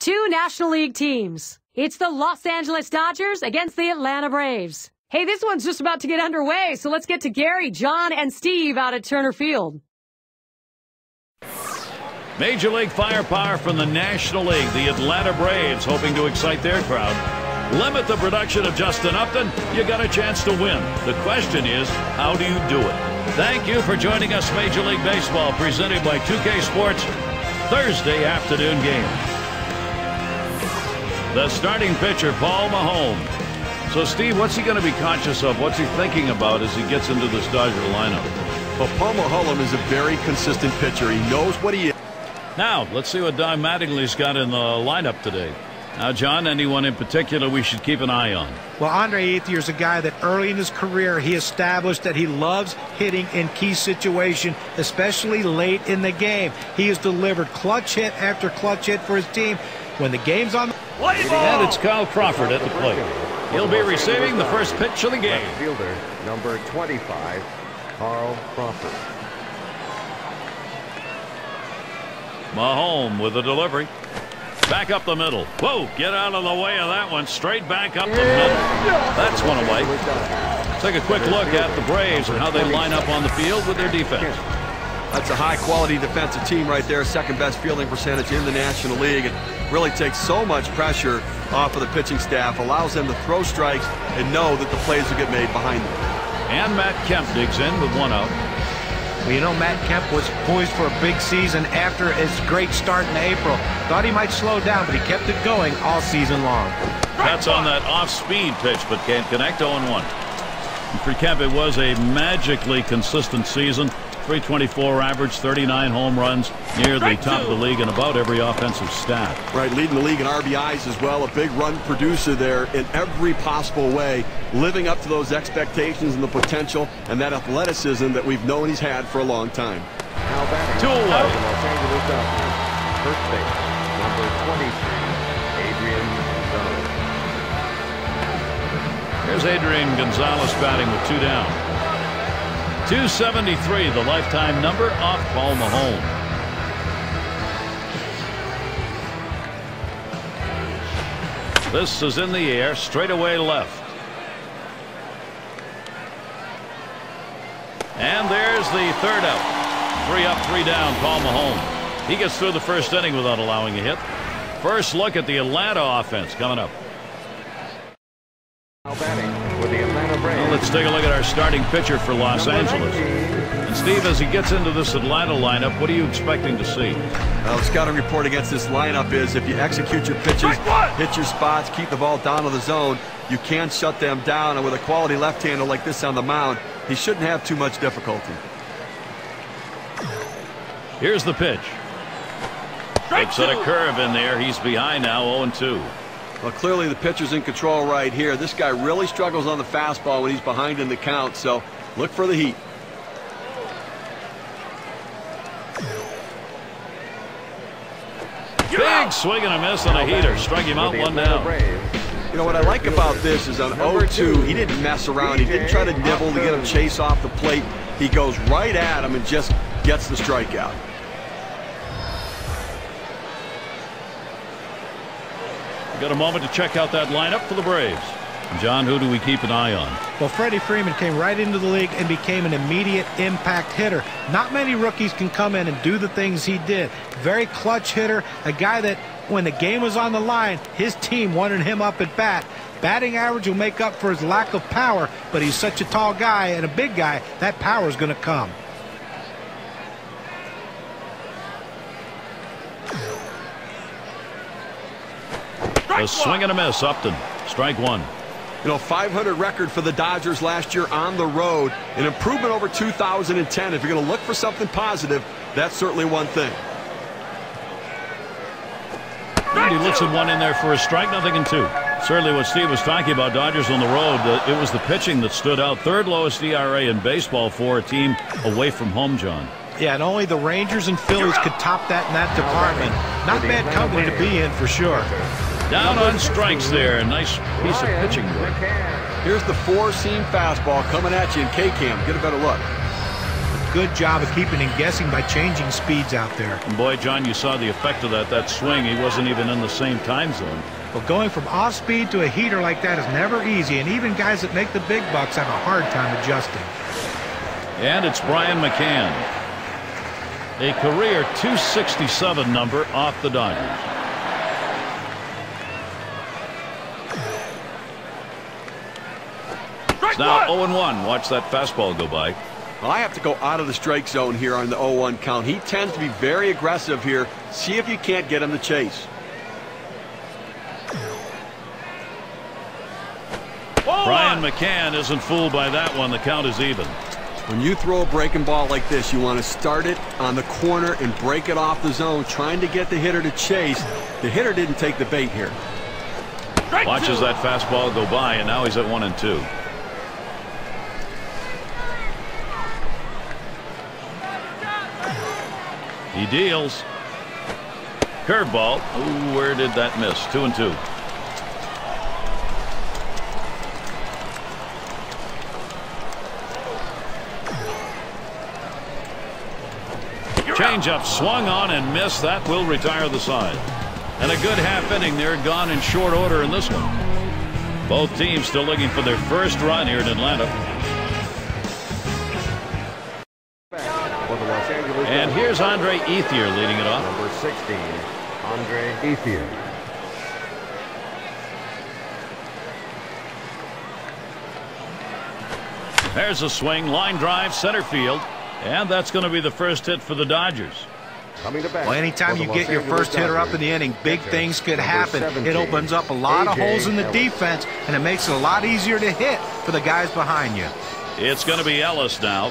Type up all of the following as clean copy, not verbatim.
Two National League teams. It's the Los Angeles Dodgers against the Atlanta Braves. Hey, this one's just about to get underway, so let's get to Gary, John, and Steve out at Turner Field. Major League firepower from the National League. The Atlanta Braves hoping to excite their crowd. Limit the production of Justin Upton. You got a chance to win. The question is, how do you do it? Thank you for joining us. Major League Baseball presented by 2K Sports Thursday afternoon game. The starting pitcher, Paul Maholm. So, Steve, what's he going to be conscious of? What's he thinking about as he gets into this Dodger lineup? Well, Paul Maholm is a very consistent pitcher. He knows what he is. Now, let's see what Don Mattingly's got in the lineup today. Now, John, anyone in particular we should keep an eye on? Well, Andre Ethier is a guy that early in his career he established that he loves hitting in key situations, especially late in the game. He has delivered clutch hit after clutch hit for his team when the game's on. And it's Kyle Crawford at the plate. He'll be receiving the first pitch of the game. Fielder number 25, Carl Crawford. Maholm with a delivery. Back up the middle. Whoa, get out of the way of that one. Straight back up the middle. That's one away. Take a quick look at the Braves and how they line up on the field with their defense. That's a high-quality defensive team right there. Second-best fielding percentage in the National League. It really takes so much pressure off of the pitching staff. Allows them to throw strikes and know that the plays will get made behind them. And Matt Kemp digs in with one out. Well, you know, Matt Kemp was poised for a big season after his great start in April. Thought he might slow down, but he kept it going all season long. That's on that off-speed pitch, but can't connect. 0-1. For Kemp, it was a magically consistent season. 324 average, 39 home runs, near the top of the league in about every offensive stat. Right, leading the league in RBIs as well. A big run producer there in every possible way, living up to those expectations and the potential and that athleticism that we've known he's had for a long time. Now batting, 2 away. the Los Angeles Dodgers, first base, number 23, Adrian Gonzalez. Here's Adrian Gonzalez batting with 2 down. 273, the lifetime number off Paul Maholm. This is in the air, straight away left. And there's the third out. 3 up, 3 down, Paul Maholm. He gets through the first inning without allowing a hit. First look at the Atlanta offense coming up. Now batting with the Atlanta Braves. Well, let's take a look at our starting pitcher for Los Angeles. And Steve, as he gets into this Atlanta lineup, what are you expecting to see? The scouting report against this lineup is if you execute your pitches, hit your spots, keep the ball down to the zone, you can shut them down. And with a quality left-hander like this on the mound, he shouldn't have too much difficulty. Here's the pitch. Looks at a curve in there. He's behind now, 0-2. Well, clearly the pitcher's in control right here. This guy really struggles on the fastball when he's behind in the count, so look for the heat. Big swing and a miss on a heater. Strike him out, 1 down. You know what I like about this is on 0-2, he didn't mess around. He didn't try to nibble to get him chase off the plate. He goes right at him and just gets the strikeout. Got a moment to check out that lineup for the Braves. John, who do we keep an eye on? Well, Freddie Freeman came right into the league and became an immediate impact hitter. Not many rookies can come in and do the things he did. Very clutch hitter, a guy that when the game was on the line, his team wanted him up at bat. Batting average will make up for his lack of power, but he's such a tall guy and a big guy, that power is going to come. A swing and a miss, Upton. Strike 1. You know, 500 record for the Dodgers last year on the road. An improvement over 2010. If you're going to look for something positive, that's certainly one thing. And he looks at one in there for a strike, nothing in 2. Certainly what Steve was talking about, Dodgers on the road, it was the pitching that stood out. Third lowest ERA in baseball for a team away from home, John. Yeah, and only the Rangers and Phillies could top that in that department. Not bad company to be in for sure. Down on strikes there. A nice piece of pitching work. Here's the 4-seam fastball coming at you in K-Cam. Get a better look. good job of keeping him guessing by changing speeds out there. And boy, John, you saw the effect of that swing. He wasn't even in the same time zone. Well, going from off-speed to a heater like that is never easy, and even guys that make the big bucks have a hard time adjusting. And it's Brian McCann. A career .267 number off the Dodgers. It's now 0-1. Watch that fastball go by. Well, I have to go out of the strike zone here on the 0-1 count. He tends to be very aggressive here. See if you can't get him to chase. Brian McCann isn't fooled by that one. The count is even. When you throw a breaking ball like this, you want to start it on the corner and break it off the zone, trying to get the hitter to chase. The hitter didn't take the bait here. Watches that fastball go by, and now he's at 1-2. He deals. Curveball. Ooh, where did that miss? 2-2. Changeup swung on and missed. That will retire the side. And a good half inning there, gone in short order in this one. Both teams still looking for their first run here in Atlanta. And here's Andre Ethier leading it off. Number 16, Andre Ethier. There's a swing, line drive, center field. And that's going to be the first hit for the Dodgers. Well, anytime you get your first hitter up in the inning, big things could happen. It opens up a lot of holes in the defense, and it makes it a lot easier to hit for the guys behind you. It's going to be Ellis now.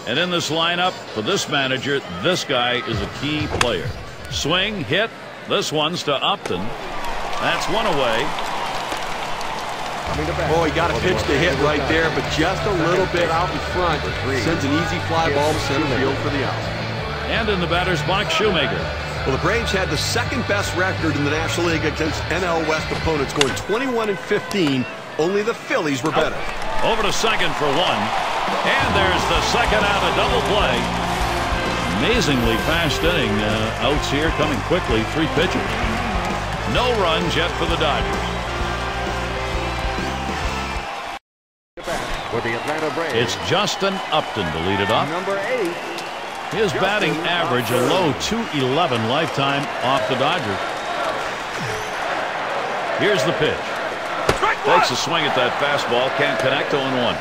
And in this lineup, for this manager, this guy is a key player. Swing, hit. This one's to Upton. That's one away. Oh, he got a pitch to hit right there, but just a little bit out in front. Sends an easy fly ball to center field for the out. And in the batter's box, Shoemaker. Well, the Braves had the second best record in the National League against NL West opponents, going 21-15. Only the Phillies were better. Over to second for one. And there's the second out, a double play. Amazingly fast inning. Outs here coming quickly. 3 pitchers. No runs yet for the Dodgers. For the Atlanta Braves, it's Justin Upton to lead it off. number 8. His batting average a low .211 lifetime off the Dodgers. Here's the pitch. Takes a swing at that fastball. Can't connect. 0-1.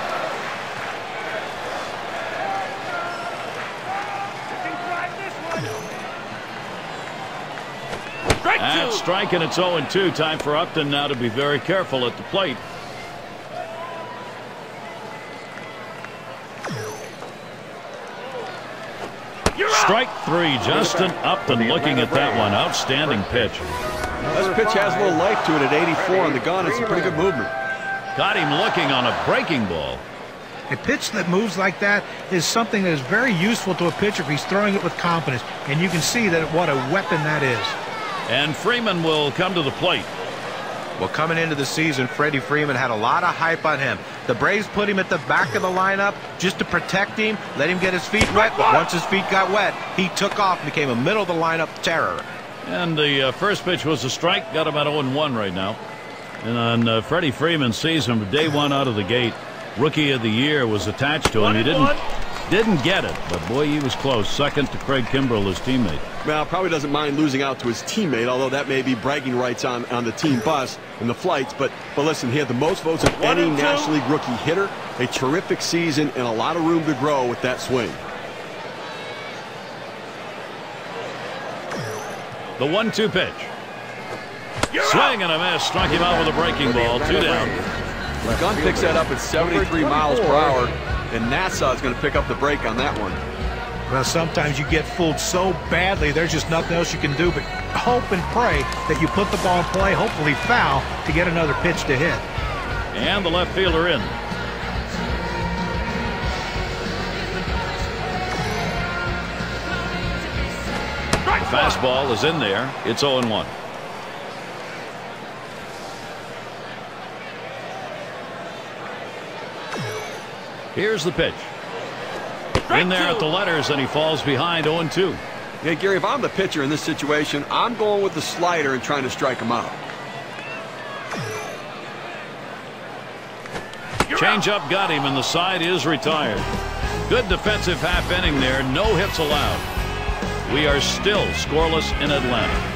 That's striking. It's 0-2. Time for Upton now to be very careful at the plate. Strike 3. Justin Upton looking at that one. Outstanding pitch. This pitch has a little life to it at 84 on the gun. It's a pretty good movement. Got him looking on a breaking ball. A pitch that moves like that is something that is very useful to a pitcher if he's throwing it with confidence. And you can see that what a weapon that is. And Freeman will come to the plate. Well, coming into the season, Freddie Freeman had a lot of hype on him. The Braves put him at the back of the lineup just to protect him, let him get his feet wet. But once his feet got wet, he took off and became a middle of the lineup terror. And the first pitch was a strike. Got him at 0-1 right now. And on Freddie Freeman's season, day one out of the gate, Rookie of the Year was attached to him. He didn't get it, but boy, he was close. Second to Craig Kimbrell, his teammate. Well, probably doesn't mind losing out to his teammate, although that may be bragging rights on the team bus and the flights. But listen, he had the most votes of any National League rookie hitter. A terrific season and a lot of room to grow with that swing. The 1-2 pitch. Swing and a miss. Struck him out with a breaking ball. 2 down. The gun picks that up at 73 miles per hour, and Nassau is going to pick up the break on that one. Well, sometimes you get fooled so badly, there's just nothing else you can do but hope and pray that you put the ball in play, hopefully foul, to get another pitch to hit. And the left fielder in. The fastball is in there. It's 0-1. Here's the pitch. In there at the letters, and he falls behind 0-2. Yeah, Gary, if I'm the pitcher in this situation, I'm going with the slider and trying to strike him out. Change-up got him, and the side is retired. Good defensive half inning there. No hits allowed. We are still scoreless in Atlanta.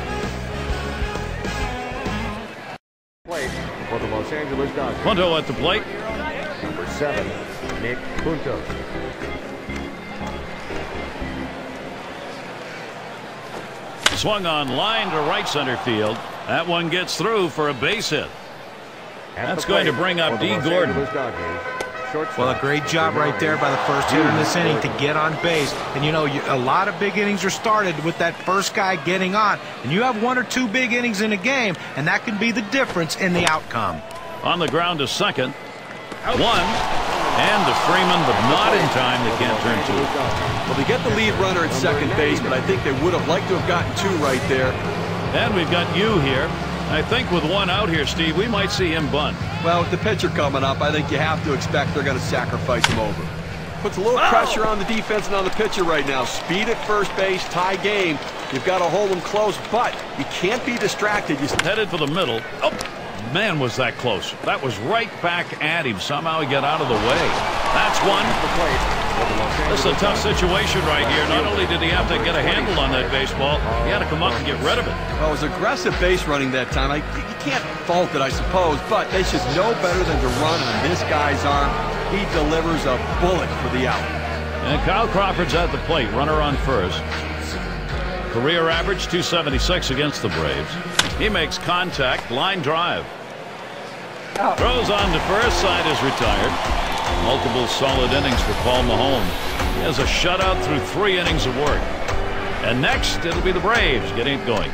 Plate for the Los Angeles Dodgers. Punto at the plate. Number 7, Nick Punto. Swung on line to right center field. That one gets through for a base hit. That's going to bring up D. Gordon. Well, a great job right there by the first hitter in this inning to get on base. And, you know, a lot of big innings are started with that first guy getting on. And you have 1 or 2 big innings in a game, and that can be the difference in the outcome. On the ground to second. 1. And to Freeman, but not in time. They can't turn 2. Well, they get the lead runner at second base, but I think they would have liked to have gotten 2 right there. And we've got you here. I think with 1 out here, Steve, we might see him bunt. Well, with the pitcher coming up, I think you have to expect they're going to sacrifice him over. Puts a little pressure on the defense and on the pitcher right now. Speed at first base, tie game. You've got to hold them close, but you can't be distracted. Headed for the middle. Oh, man, was that close. That was right back at him. Somehow he got out of the way. That's 1. This is a tough situation right here. Not only did he have to get a handle on that baseball, he had to come up and get rid of it. Well, it was aggressive base running that time. You can't fault it, I suppose, but they should know better than to run on this guy's arm. He delivers a bullet for the out. And Kyle Crawford's at the plate. Runner on first. Career average 276 against the Braves. He makes contact. Line drive. Throws on to first. Side is retired. Multiple solid innings for Paul Maholm. He has a shutout through 3 innings of work. And next, it'll be the Braves getting it going.